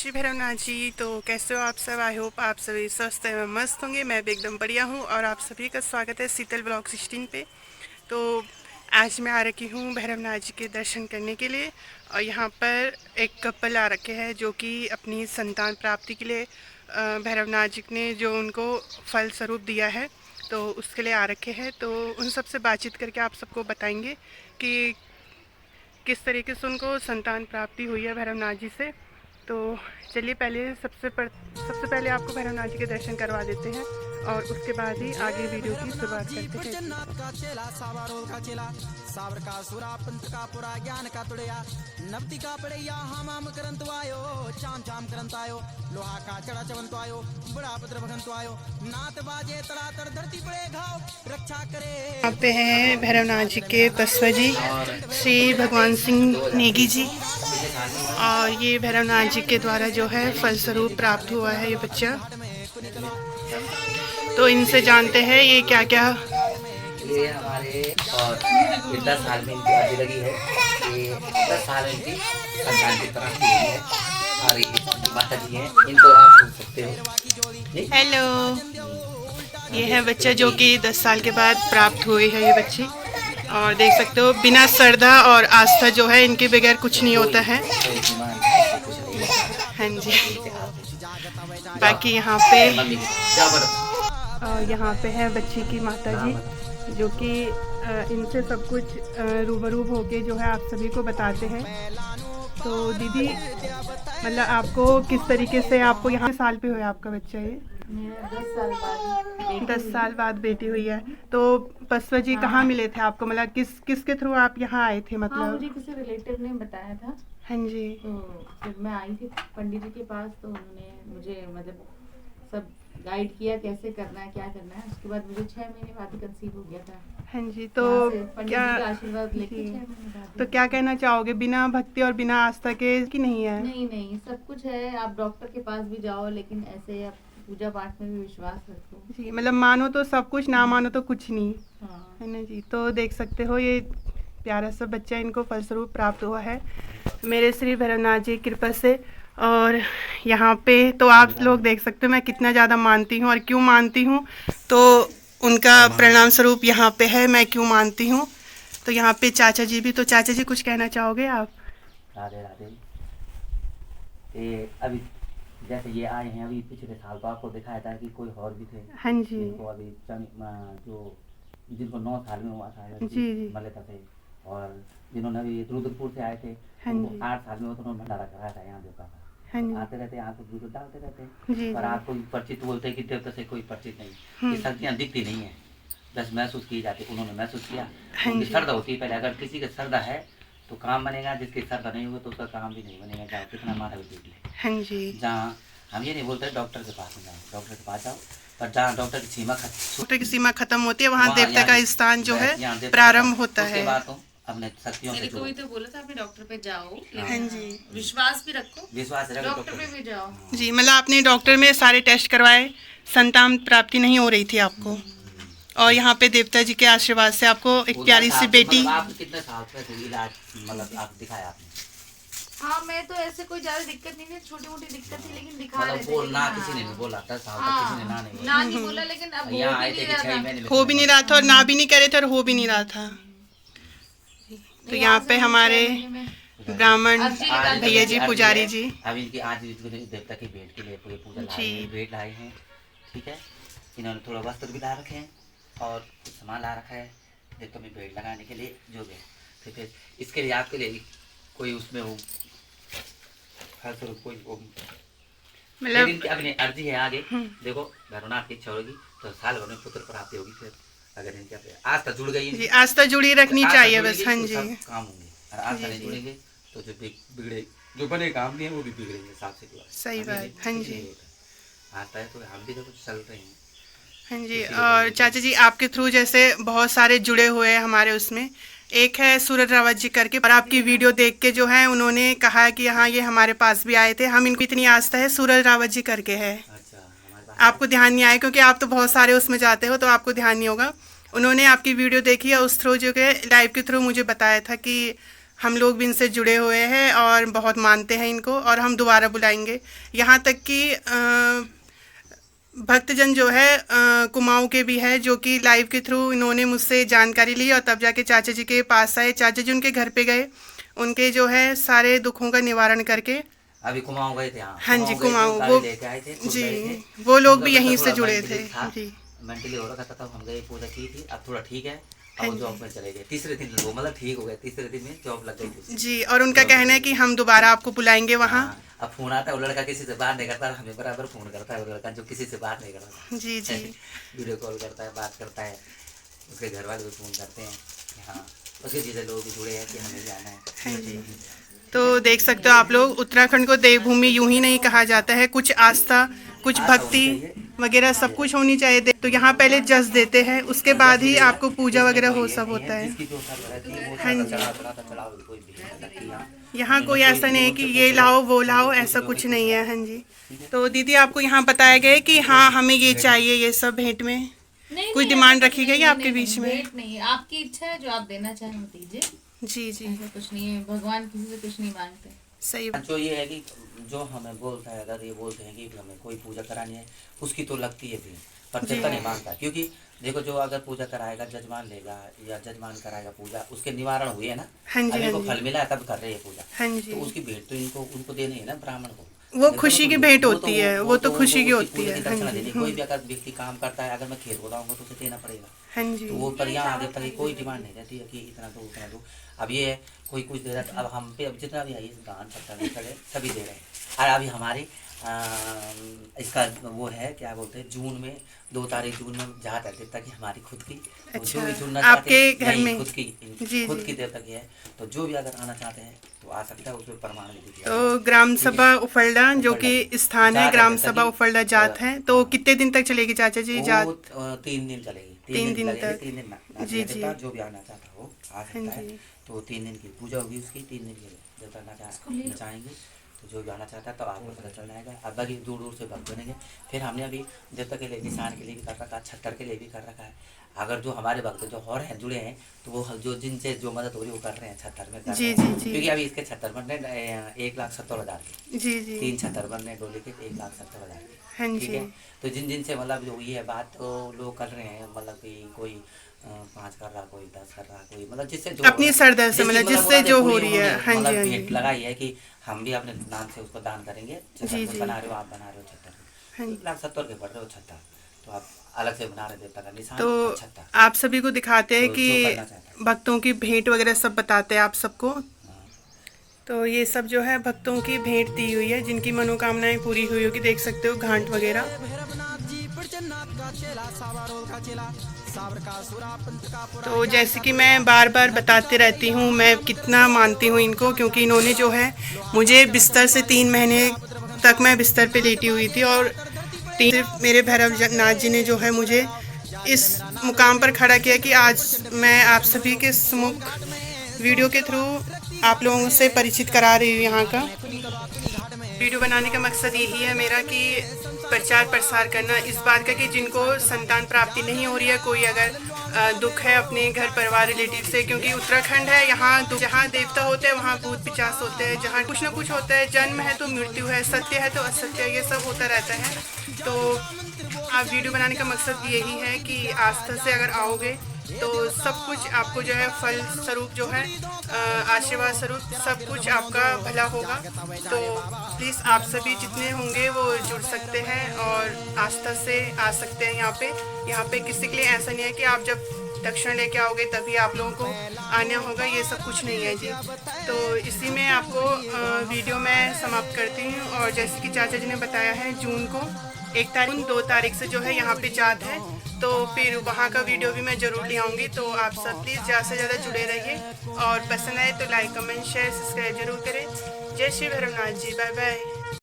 श्री भैरवनाथ जी। तो कैसे हो आप सब? आई होप आप सभी स्वस्थ एवं मस्त होंगे। मैं भी एकदम बढ़िया हूँ और आप सभी का स्वागत है शीतल ब्लॉग 16 पे। तो आज मैं आ रखी हूँ भैरवनाथ जी के दर्शन करने के लिए और यहाँ पर एक कपल आ रखे हैं जो कि अपनी संतान प्राप्ति के लिए भैरवनाथ जी ने जो उनको फल स्वरूप दिया है तो उसके लिए आ रखे हैं। तो उन सबसे बातचीत करके आप सबको बताएंगे कि किस तरीके से उनको संतान प्राप्ति हुई है भैरवनाथ जी से। तो चलिए सबसे पहले आपको भैरवनाथ जी के दर्शन करवा देते हैं और उसके बाद ही आगे वीडियो की शुरुआत करते हैं। का चेला सावारोल का चेला सावर का सुरा पंथ का पुरा ज्ञान का तुड़या नवती का पड़ैया हम करंत आयो चाम चाम करंत आयो लोहा का चढ़ा चवंत आयो बड़ा भद्र भगंत आयो नात बाजे तड़ा तड़ धरती पड़े घाव रक्षा करे। यहाँ पे हैं भैरवनाथ जी के बसवा जी श्री भगवान सिंह नेगी जी और ये भैरवनाथ जी के द्वारा जो है फल स्वरूप प्राप्त हुआ है ये बच्चा। तो इनसे जानते हैं ये क्या क्या। ये हमारे और 10 साल में इनकी अर्जी लगी है। ये 10 साल इनकी संतान की प्राप्ति हुई है और ये माता जी हैं, इनको आप सुन सकते हो। हेलो, ये है बच्चा जो कि 10 साल के बाद प्राप्त हुई है ये बच्ची। और देख सकते हो बिना श्रद्धा और आस्था जो है इनके बगैर कुछ नहीं होता है। हाँ जी। बाकी यहाँ पे यहाँ पे है बच्ची की माता जी जो कि इनसे सब कुछ रूबरू होके जो है आप सभी को बताते हैं। तो दीदी मतलब आपको किस तरीके से आपको यहाँ साल पे हुआ आपका बच्चा? ये मेरा 10 साल बाद बेटी हुई है। तो बसवा जी कहाँ मिले थे आपको? मतलब किसके थ्रू आप यहाँ आए थे? मतलब हाँ, मुझे किसी रिलेटिव ने बताया था। हाँ जी। तो फिर मैं आई थी पंडित जी के पास, तो उन्होंने मुझे मतलब सब गाइड किया कैसे करना है क्या करना है। उसके बाद मुझे 6 महीने बाद कंसीव हो गया था। हाँ जी। तो क्या आशीर्वाद लेके 6 महीने बाद। तो क्या कहना चाहोगे, बिना भक्ति और बिना आस्था के कि नहीं है? नहीं, सब कुछ है। आप डॉक्टर के पास भी जाओ लेकिन ऐसे आप पूजा पाठ में भी विश्वास रखो जी। मतलब मानो तो सब कुछ, ना मानो तो कुछ नहीं। हाँ। है ना जी। तो देख सकते हो ये प्यारा सा बच्चा इनको फलस्वरूप प्राप्त हुआ है मेरे श्री भैरवनाथ जी की कृपा से। और यहाँ पे तो आप लोग देख सकते हो मैं कितना ज़्यादा मानती हूँ और क्यों मानती हूँ, तो उनका परिणाम स्वरूप यहाँ पे है मैं क्यों मानती हूँ। तो यहाँ पे चाचा जी भी, तो चाचा जी कुछ कहना चाहोगे आप? राधे राधे। ये अभी जैसे ये आए हैं, अभी पिछले साल तो आपको दिखाया था कि कोई और भी थे। हाँ जी। जिनको अभी जिनको 9 साल में हुआ था जी। मलेता थे, और जिन्होंने अभी रुद्रपुर से आए थे उनको 8 साल में उन्होंने भंडारा कराया था यहाँ देवता का। हाँ जी। आते रहते यहाँ तो दूध डालते रहते हैं, पर आप कोई परिचित बोलते हैं कि देवता से कोई परिचित नहीं। ये शक्तियाँ दिखती नहीं है, बस महसूस की जाती। उन्होंने महसूस किया। उनकी श्रद्धा होती है पहले। अगर किसी का श्रद्धा है तो काम बनेगा, जिसकी श्रद्धा नहीं होगा तो उसका काम भी नहीं बनेगा, चाहे कितना माथा भी देख ले। हाँ जी। जहाँ हम ये नहीं बोलते डॉक्टर के पास जाओ, डॉक्टर के पास जाओ, पर जहाँ डॉक्टर की सीमा खत्म होती है वहाँ देवता का स्थान जो है प्रारंभ होता है। अपने शक्तियों से कोई तो बोला था अपने डॉक्टर पे जाओ। हाँ जी। विश्वास भी रखो, विश्वास रखो, डॉक्टर पे भी जाओ। जी। मतलब आपने डॉक्टर में सारे टेस्ट करवाए, संतान प्राप्ति नहीं हो रही थी आपको, और यहाँ पे देवता जी के आशीर्वाद से आपको एक प्यारी सी बेटी। आप कितने साल से इलाज मतलब आप दिखाया आपने? हाँ, मैं तो ऐसे कोई ज्यादा दिक्कत नहीं थी, छोटी मोटी दिक्कत थी लेकिन दिखा रहे थे। बोलना किसी ने नहीं बोला, 10 साल तक किसी ने ना नहीं बोला, लेकिन अब हो भी नहीं रहा था और ना भी नहीं करे थे और हो भी नहीं रहा था। तो यहाँ पे हमारे ब्राह्मण भैया जी, पुजारी जी, अभी इनकी आज देवता की भेंट के लिए पूरी पूजा भेंट लाए हैं। ठीक है, इन्होंने थोड़ा वस्त्र भी ला रखे हैं और कुछ सामान ला रखा है देवता में भेंट लगाने के लिए जो भी है। फिर इसके लिए आपके लिए कोई उसमें हो हर स्वरूप कोई मतलब अपनी अर्जी है आगे। देखो भैरवनाथ की इच्छा होगी तो साल भर में पुत्र प्राप्ति होगी। फिर अगर इनकी आस्था जुड़ गई है, आस्था जुड़ी रखनी चाहिए बस। हाँ जी। काम होंगे, और आस्था नहीं जुड़ेंगे तो जो बिगड़े जो बने काम नहीं है वो भी बिगड़ेंगे साथ से। सही बात। हाँ जी। आता है तो हम भी तो कुछ चल रहे हैं। हाँ जी। और चाचा जी आपके थ्रू जैसे बहुत सारे जुड़े हुए हैं हमारे, उसमें एक है सूरज रावत जी करके, और आपकी वीडियो देख के जो है उन्होंने कहा कि हाँ ये हमारे पास भी आए थे, हम इनको इतनी आस्था है। सूरज रावत जी करके है। आपको ध्यान नहीं आया क्योंकि आप तो बहुत सारे उसमें जाते हो तो आपको ध्यान नहीं होगा। उन्होंने आपकी वीडियो देखी है, उस थ्रू जो के लाइव के थ्रू मुझे बताया था कि हम लोग भी इनसे जुड़े हुए हैं और बहुत मानते हैं इनको, और हम दोबारा बुलाएंगे। यहाँ तक कि भक्तजन जो है कुमाऊं के भी है, जो कि लाइव के थ्रू इन्होंने मुझसे जानकारी ली और तब जाके चाचा जी के पास आए। चाचा जी उनके घर पे गए, उनके जो है सारे दुखों का निवारण करके अभी कुमाऊं गए थे। हाँ जी, कुमाऊं वो वो लेके आए थे, खुद जी, गए थे। वो लोग भी उनका यहीं थोड़ा से जुड़े मेंटली थे था, जी। मेंटली हो रखा था, तब हम गए, पूजा की थी, अब थोड़ा ठीक है। हाँ अब जी। जॉब में चले गए, तीसरे दिन वो मतलब ठीक हो गए, तीसरे दिन में जॉब लग गई थी जी, और उनका कहना है कि हम दोबारा आपको बुलाएंगे वहाँ। हाँ, अब फोन आता है, वो लड़का किसी से बात नहीं करता, हमें बराबर फोन करता है वो लड़का, जो किसी से बात नहीं करता। जी जी। वीडियो कॉल करता है, बात करता है, उसके घर वाले भी फोन करते हैं कि हाँ, उसके चीज़ें लोग भी जुड़े हैं कि हमें भी आना है। हाँ जी। तो देख सकते हो आप लोग, उत्तराखंड को देवभूमि यूं ही नहीं कहा जाता है, कुछ आस्था, कुछ आस्था भक्ति होनी चाहिए। वगैरह सब कुछ होनी चाहिए। तो यहाँ पहले जस देते हैं, उसके बाद ही आपको पूजा इसमें वगैरह कोई हो ये सब नहीं होता है। जिसकी जो शर्त रहती है वो हाँ शर्त जी। चढ़ा कोई भी नहीं लगती यहाँ। यहाँ कोई ऐसा नहीं है कि ये लाओ वो लाओ, ऐसा कुछ नहीं है। हाँ जी। तो दीदी आपको यहाँ बताया गया है कि हाँ हमें ये चाहिए, ये सब भेंट में नहीं, कोई नहीं, डिमांड ऐसा रखी कुछ गई नहीं, आपके नहीं, बीच में? भेंट नहीं है, आपकी इच्छा है, जो आप देना चाहें वो दीजिए। जी जी, ऐसा कुछ नहीं है, भगवान किसी से कुछ नहीं मांगते। सही बात। जो ये है कि जो हमें बोलता है, अगर ये बोलते हैं कि हमें कोई पूजा करानी है, उसकी तो लगती है भी, पर जी। देवता नहीं मांगता। क्योंकि देखो, जो अगर पूजा कराएगा, जजमान लेगा या जजमान कराएगा पूजा, उसके निवारण हुए है ना, हाँ जी, अभी हाँ को जी। फल मिला है तब कर रहे हैं पूजा, हाँ तो जी, उसकी भेंट तो इनको उनको देनी है ना, ब्राह्मण को। वो देखो खुशी तो की वो- भेंट वो होती है, वो तो खुशी की उसकी होती पूजा है। की हाँ दक्षिणा जी, देनी। कोई भी अगर व्यक्ति काम करता है, अगर मैं खेत बोलाऊंगा तो उसे देना पड़ेगा। हाँ जी, तो वो पर यहाँ आगे तक कोई डिमांड नहीं रहती है कि इतना दो उतना दो। अब ये है, कोई कुछ दे रहा है, तो अब हम पे अब जितना भी है इस दान सत्ता चढ़े सभी दे रहे हैं। और अभी हमारी इसका वो है, क्या बोलते हैं, जून में 2 तारीख जून में जहाँ तक देवता की हमारी खुद की, तो अच्छा, जो भी चुनना आपके चाहते हैं, घर नहीं, में? खुद की, जी, खुद जी। की देवता की है, तो जो भी अगर आना चाहते हैं तो आ सकता है, उसमें प्रमाण भी दिया तो जाएगा। ग्राम ठीक है? सभा उफलडा जो कि स्थान है, जात ग्राम देवता सभा की, उफलडा जात है, तो हाँ। कितने दिन तक चलेगी चाचा जी वो जात? 3 दिन चलेगी, 3 दिन दिन लगेंगे, तक। 3 दिन जी, जी जी। जी। जो भी आना चाहता हो आ हाँ सकता है। जी। तो 3 दिन की पूजा होगी उसकी, 3 दिन की जब करना चाहेंगे तो जो भी आना चाहता है तब आपको पता चल जाएगा। अब बाकी दूर दूर से भक्त बनेंगे। फिर हमने अभी देवता के लिए, निशान के लिए भी कर रखा है, छत्तर के लिए भी कर रखा है। अगर जो हमारे भक्त जो और हैं जुड़े हैं, तो वो जो जिनसे जो मदद हो रही है वो कर रहे हैं, छत्तर में कर जी, रहे जी, हैं। जी। क्योंकि अभी इसके छत्तर बन रहे 1,70,000 के, जी जी, 3 छत्तर बन रहे डोले के 1,70,000 के। हाँ ठीक जी। है, तो जिन जिन से मतलब जो ये है बात, तो लोग कर रहे हैं, मतलब कि कोई 5 कर रहा, कोई 10 कर रहा, कोई मतलब जिससे जो अपनी सरदर से, मतलब जिससे मुरादें जो पूरी हो रही है। उन्होंने हाँ जी, मतलब हाँ भेंट जी, लगाई है कि हम भी अपने नाम से उसको दान करेंगे। जी, छत्तर जी। बना रहे हो, आप बना रहे हो छत्तर, हाँ जी। 1,70,000 के पड़ रहे हो छत्तर, तो आप अलग से बना रहे देवता का निशान तो और छत्तर। आप सभी को दिखाते हैं तो कि जो करना चाहता है। भक्तों की भेंट वगैरह सब बताते हैं आप सबको। हाँ। तो ये सब जो है भक्तों की भेंट दी हुई है, जिनकी मनोकामनाएं पूरी हुई होगी, देख सकते हो घाट वगैरह। भैरवनाथ जी पड़चन्नाथ का चेला, सावरोल का चेला, सावर का सुरा पंथ का पुरा तो जैसे कि मैं बार बार बताती रहती हूँ, मैं कितना मानती हूँ इनको, क्योंकि इन्होंने जो है मुझे बिस्तर से 3 महीने तक मैं बिस्तर पे लेटी हुई थी, और सिर्फ मेरे भैरवनाथ जी ने जो है मुझे इस मुकाम पर खड़ा किया कि आज मैं आप सभी के सम्मुख वीडियो के थ्रू आप लोगों से परिचित करा रही हूँ यहाँ का। वीडियो बनाने का मकसद यही है मेरा कि प्रचार प्रसार करना इस बात का कि जिनको संतान प्राप्ति नहीं हो रही है, कोई अगर दुख है अपने घर परिवार रिलेटिव से, क्योंकि उत्तराखंड है, यहाँ जहाँ देवता होते हैं वहाँ भूत पिचास होते हैं, जहाँ कुछ ना कुछ होता है, जन्म है तो मृत्यु है, सत्य है तो असत्य है, ये सब होता रहता है। तो आप वीडियो बनाने का मकसद यही है कि आस्था से अगर आओगे तो सब कुछ आपको जो है फल स्वरूप जो है आशीर्वाद स्वरूप सब कुछ आपका भला होगा। तो प्लीज़ आप सभी जितने होंगे वो जुड़ सकते हैं और आस्था से आ सकते हैं यहाँ पे किसी के लिए ऐसा नहीं है कि आप जब दक्षिण लेके आओगे तभी आप लोगों को आना होगा, ये सब कुछ नहीं है जी। तो इसी में आपको वीडियो मैं समाप्त करती हूँ। और जैसे कि चाचा जी ने बताया है, जून को 1 तारीख 2 तारीख से जो है यहाँ पे जात है, तो फिर वहाँ का वीडियो भी मैं ज़रूर ले आऊँगी। तो आप सब प्लीज़ ज़्यादा से ज़्यादा जुड़े रहिए, और पसंद आए तो लाइक कमेंट शेयर सब्सक्राइब जरूर करें। जय श्री भैरवनाथ जी, बाय बाय।